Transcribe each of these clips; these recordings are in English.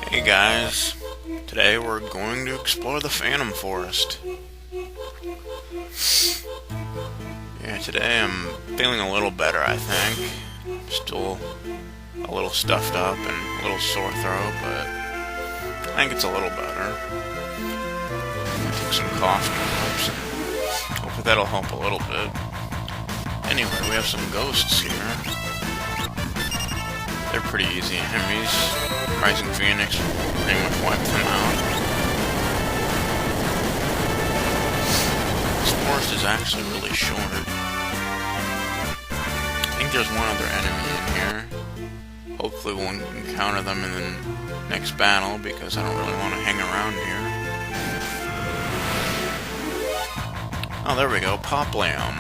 Hey guys, today we're going to explore the Phantom Forest. Yeah, today I'm feeling a little better, I think. Still a little stuffed up and a little sore throat, but I think it's a little better. I took some cough drops. Hopefully that'll help a little bit. Anyway, we have some ghosts here. They're pretty easy enemies. Rising Phoenix will pretty much wipe them out. This forest is actually really short. I think there's one other enemy in here. Hopefully we'll encounter them in the next battle, because I don't really want to hang around here. Oh, there we go. Poplium.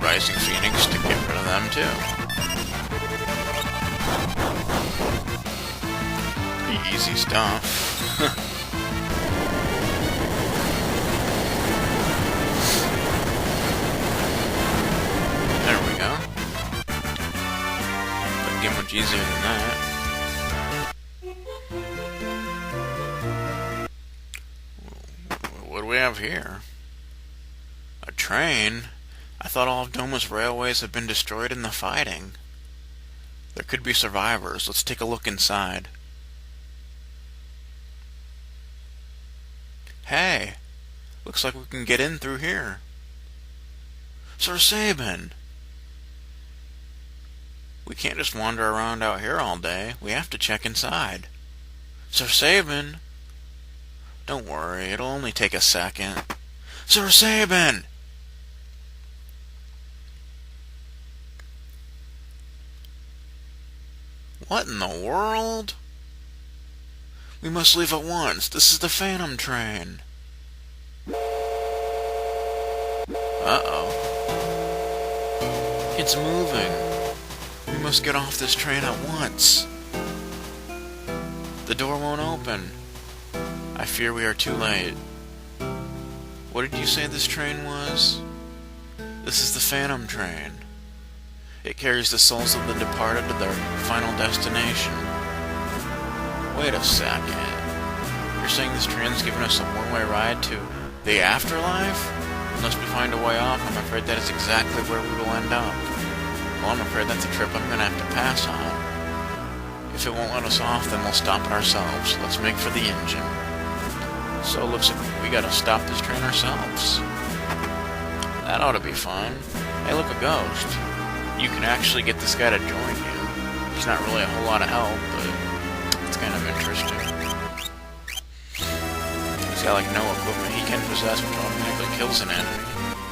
Rising Phoenix to get rid of them too. Pretty easy stuff. There we go. Doesn't get much easier than that. What do we have here? A train? I thought all of Doma's railways had been destroyed in the fighting. There could be survivors. Let's take a look inside. Hey! Looks like we can get in through here. Sir Sabin! We can't just wander around out here all day. We have to check inside. Sir Sabin! Don't worry, it'll only take a second. Sir Sabin! What in the world? We must leave at once. This is the Phantom train. Uh-oh. It's moving. We must get off this train at once. The door won't open. I fear we are too late. What did you say this train was? This is the Phantom train. It carries the souls of the departed to their final destination. Wait a second. You're saying this train's giving us a one-way ride to the afterlife? Unless we find a way off, I'm afraid that is exactly where we will end up. Well, I'm afraid that's a trip I'm gonna have to pass on. If it won't let us off, then we'll stop it ourselves. Let's make for the engine. So it looks like we gotta stop this train ourselves. That ought to be fun. Hey, look, a ghost. You can actually get this guy to join you. He's not really a whole lot of help, but it's kind of interesting. He's got like no equipment he can possess, which automatically kills an enemy.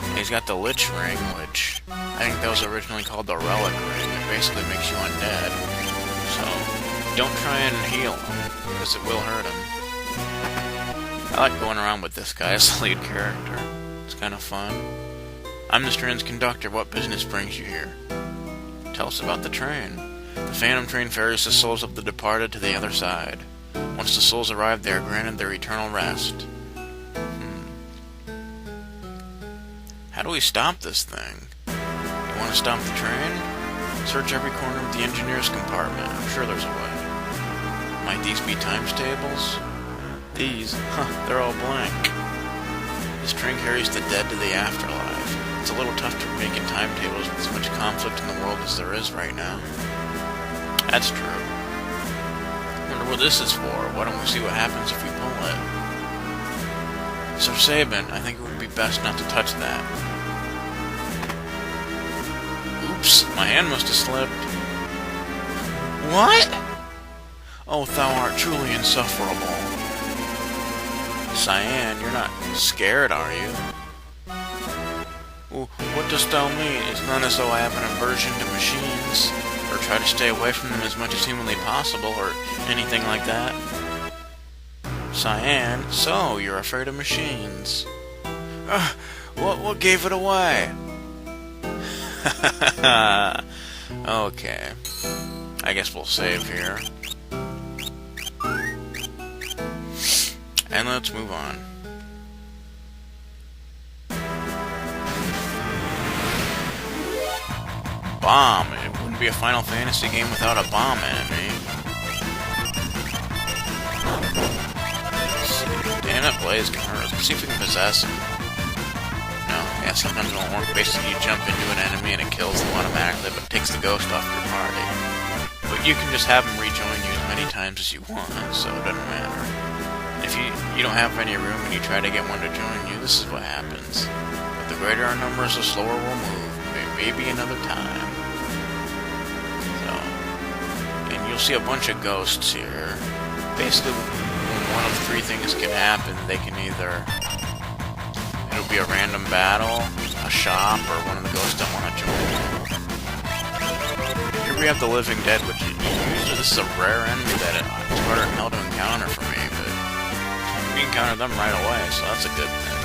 And he's got the Lich Ring, which I think that was originally called the Relic Ring. It basically makes you undead. So don't try and heal him, because it will hurt him. I like going around with this guy as the lead character. It's kind of fun. I'm this train's conductor. What business brings you here? Tell us about the train. The Phantom train ferries the souls of the departed to the other side. Once the souls arrive, they are granted their eternal rest. How do we stop this thing? You want to stop the train? Search every corner of the engineer's compartment. I'm sure there's a way. Might these be times tables? These? Huh, they're all blank. This train carries the dead to the afterlife. It's a little tough to make in timetables with as much conflict in the world as there is right now. That's true. Wonder what this is for. Why don't we see what happens if we pull it? Sir Sabin, I think it would be best not to touch that. Oops, my hand must have slipped. What? Oh, thou art truly insufferable. Cyan, you're not scared, are you? What dost thou mean? It's not as though I have an aversion to machines, or try to stay away from them as much as humanly possible, or anything like that. Cyan, so you're afraid of machines. What gave it away? Okay. I guess we'll save here. And let's move on. bomb. It wouldn't be a Final Fantasy game without a bomb enemy. Let's see. Damn it, Blaze can hurt. Let's see if we can possess him. No, yeah, sometimes it won't work. Basically, you jump into an enemy and it kills them automatically, but it takes the ghost off your party. But you can just have him rejoin you as many times as you want, so it doesn't matter. If you don't have any room and you try to get one to join you, this is what happens. But the greater our numbers, the slower we'll move. Maybe another time. So, and you'll see a bunch of ghosts here. Basically, one of three things can happen. They can either, it'll be a random battle, a shop, or one of the ghosts don't want to join you. Here we have the Living Dead, which usually this is a rare enemy that it's harder than hell to encounter for me, but we encounter them right away, so that's a good thing.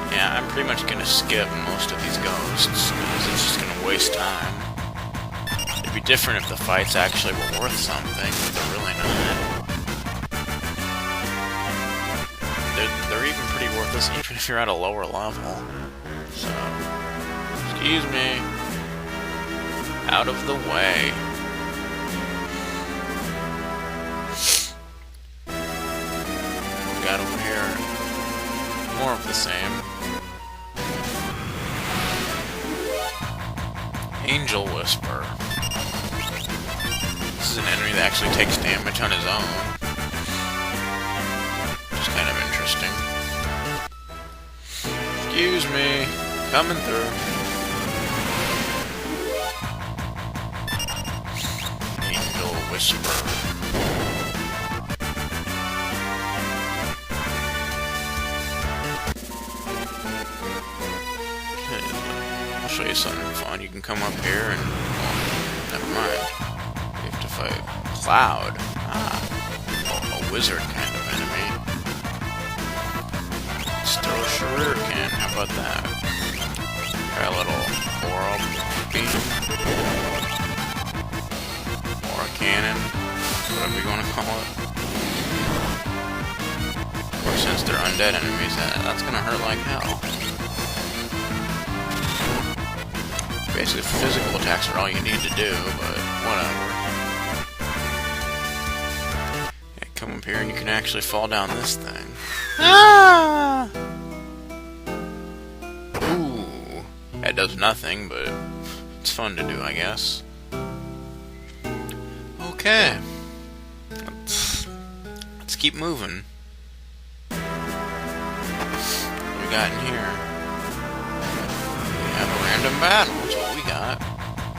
Yeah, I'm pretty much gonna skip most of these ghosts, because it's just gonna waste time. It'd be different if the fights actually were worth something, but they're really not. They're even pretty worthless even if you're at a lower level. So, excuse me. Out of the way. We got over here more of the same. Angel Whisper. This is an enemy that actually takes damage on his own. Which is kind of interesting. Excuse me. Coming through. Angel Whisper. Show you something fun. You can come up here and... oh, never mind. You have to fight Cloud. A wizard kind of enemy. Let's throw a shuriken. How about that? Try a little orb beam. Or a cannon. Whatever you want to call it. Of course, since they're undead enemies, that's gonna hurt like hell. Basically, physical attacks are all you need to do, but whatever. Yeah, come up here and you can actually fall down this thing. Ah! Ooh. That does nothing, but it's fun to do, I guess. Okay. Let's keep moving. What do we got in here? Have a random battle, that's what we got.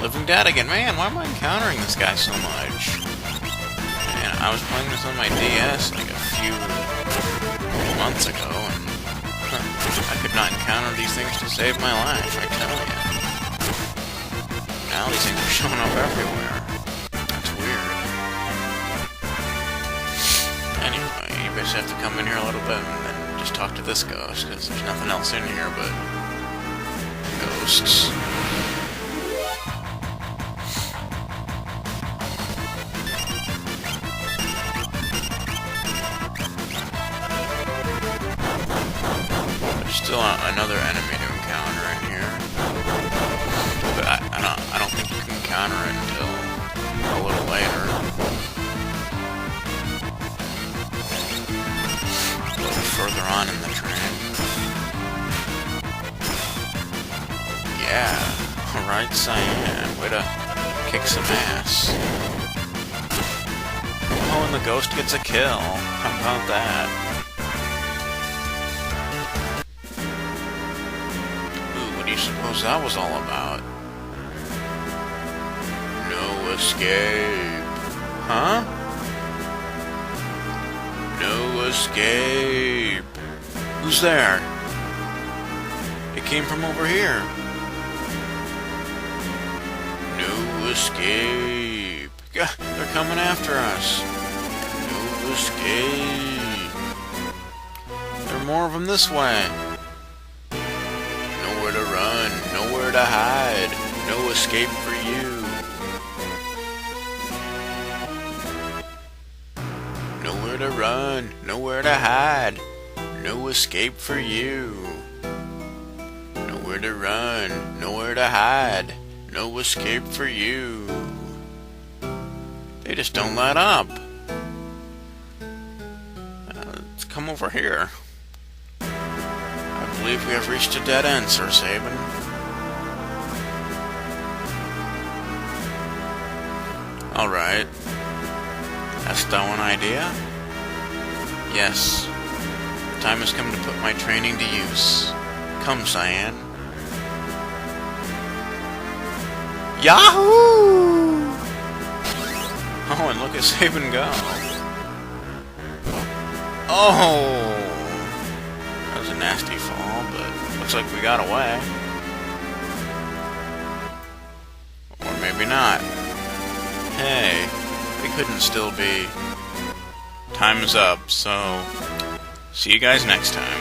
Living Dead again. Man, why am I encountering this guy so much? Man, I was playing this on my DS like a few months ago, and I could not encounter these things to save my life, I tell ya. Now these things are showing up everywhere. That's weird. Anyway, you basically have to come in here a little bit and then just talk to this ghost, because there's nothing else in here but ghosts. There's still another enemy to encounter in here, but I don't think you can encounter it until a little later. A little further on in the train. Yeah, alright, Cyan. Way to kick some ass. Oh, and the ghost gets a kill. How about that? Ooh, what do you suppose that was all about? No escape. Huh? No escape. Who's there? It came from over here. No escape. They're coming after us. No escape. There are more of them this way. Nowhere to run. Nowhere to hide. No escape for you. Nowhere to run. Nowhere to hide. No escape for you. Nowhere to run. Nowhere to hide. No escape for you. They just don't let up. Let's come over here. I believe we have reached a dead end, Sir Saban. Alright. Hast thou an idea? Yes. The time has come to put my training to use. Come, Cyan. Yahoo! Oh, and look at Saban go. Oh! That was a nasty fall, but looks like we got away. Or maybe not. Hey, we couldn't still be. Time's up, so see you guys next time.